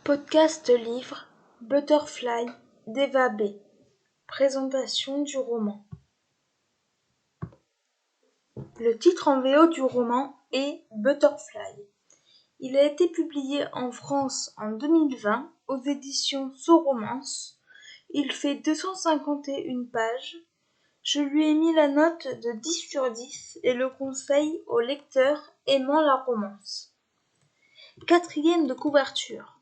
Podcast livre Butterfly d'Eva B. Présentation du roman. Le titre en VO du roman est Butterfly. Il a été publié en France en 2020 aux éditions So-Romance. Il fait 251 pages. Je lui ai mis la note de 10/10 et le conseille aux lecteurs aimant la romance. 4e de couverture.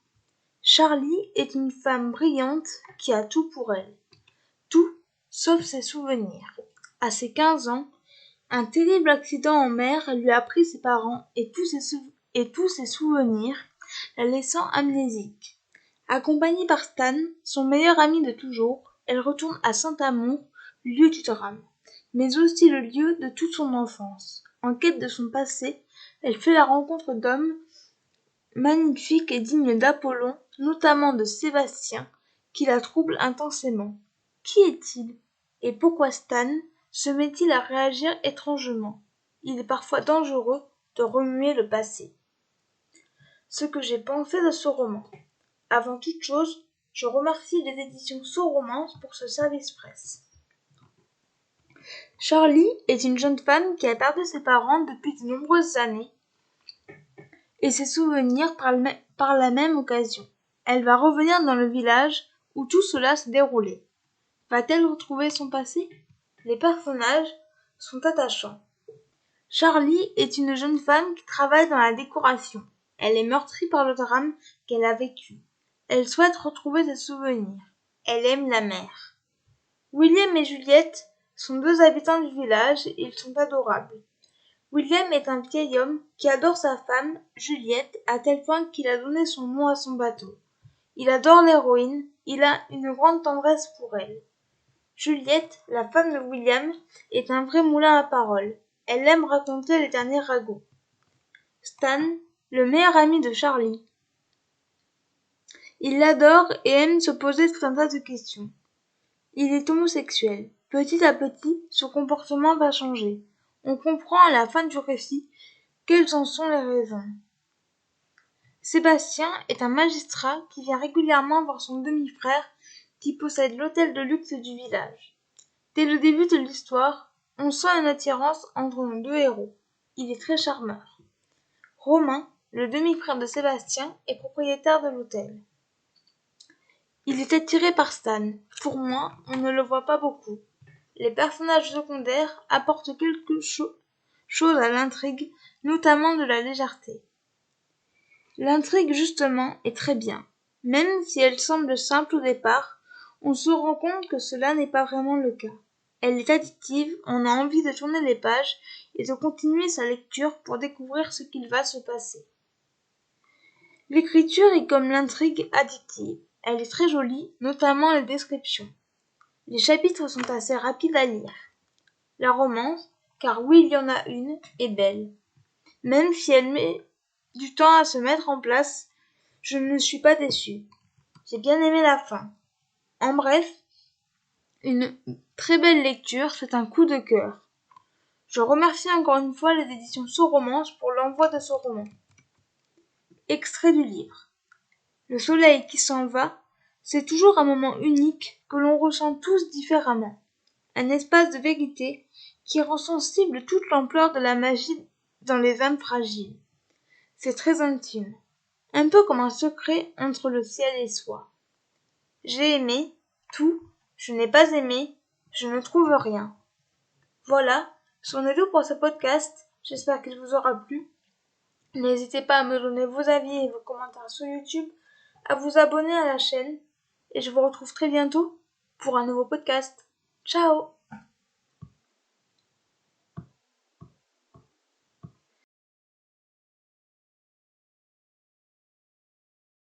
Charlie est une femme brillante qui a tout pour elle. Tout, sauf ses souvenirs. À ses 15 ans, un terrible accident en mer lui a pris ses parents et tous ses souvenirs, la laissant amnésique. Accompagnée par Stan, son meilleur ami de toujours, elle retourne à Saint-Amour, lieu du drame, mais aussi le lieu de toute son enfance. En quête de son passé, elle fait la rencontre d'hommes magnifiques et dignes d'Apollon, notamment de Sébastien, qui la trouble intensément. Qui est-il? Et pourquoi Stan se met-il à réagir étrangement? Il est parfois dangereux de remuer le passé. Ce que j'ai pensé de ce roman. Avant toute chose, je remercie les éditions So-Romance pour ce service presse. Charlie est une jeune femme qui a perdu ses parents depuis de nombreuses années et ses souvenirs par la même occasion. Elle va revenir dans le village où tout cela s'est déroulé. Va-t-elle retrouver son passé? Les personnages sont attachants. Charlie est une jeune femme qui travaille dans la décoration. Elle est meurtrie par le drame qu'elle a vécu. Elle souhaite retrouver ses souvenirs. Elle aime la mer. William et Juliette sont deux habitants du village et ils sont adorables. William est un vieil homme qui adore sa femme, Juliette, à tel point qu'il a donné son nom à son bateau. Il adore l'héroïne, il a une grande tendresse pour elle. Juliette, la femme de William, est un vrai moulin à paroles. Elle aime raconter les derniers ragots. Stan, le meilleur ami de Charlie. Il l'adore et aime se poser tout un tas de questions. Il est homosexuel. Petit à petit, son comportement va changer. On comprend à la fin du récit quelles en sont les raisons. Sébastien est un magistrat qui vient régulièrement voir son demi-frère qui possède l'hôtel de luxe du village. Dès le début de l'histoire, on sent une attirance entre nos deux héros. Il est très charmeur. Romain, le demi-frère de Sébastien, est propriétaire de l'hôtel. Il est attiré par Stan. Pour moi, on ne le voit pas beaucoup. Les personnages secondaires apportent quelque chose à l'intrigue, notamment de la légèreté. L'intrigue, justement, est très bien. Même si elle semble simple au départ, on se rend compte que cela n'est pas vraiment le cas. Elle est addictive, on a envie de tourner les pages et de continuer sa lecture pour découvrir ce qu'il va se passer. L'écriture est comme l'intrigue addictive. Elle est très jolie, notamment les descriptions. Les chapitres sont assez rapides à lire. La romance, car oui il y en a une, est belle. Même si elle met du temps à se mettre en place, je ne suis pas déçue. J'ai bien aimé la fin. En bref, une très belle lecture, c'est un coup de cœur. Je remercie encore une fois les éditions So-Romance pour l'envoi de ce roman. Extrait du livre. Le soleil qui s'en va, c'est toujours un moment unique que l'on ressent tous différemment. Un espace de vérité qui rend sensible toute l'ampleur de la magie dans les âmes fragiles. C'est très intime, un peu comme un secret entre le ciel et soi. J'ai aimé tout, je n'ai pas aimé, je ne trouve rien. Voilà, c'en est tout pour ce podcast, j'espère qu'il vous aura plu. N'hésitez pas à me donner vos avis et vos commentaires sur YouTube, à vous abonner à la chaîne, et je vous retrouve très bientôt pour un nouveau podcast. Ciao!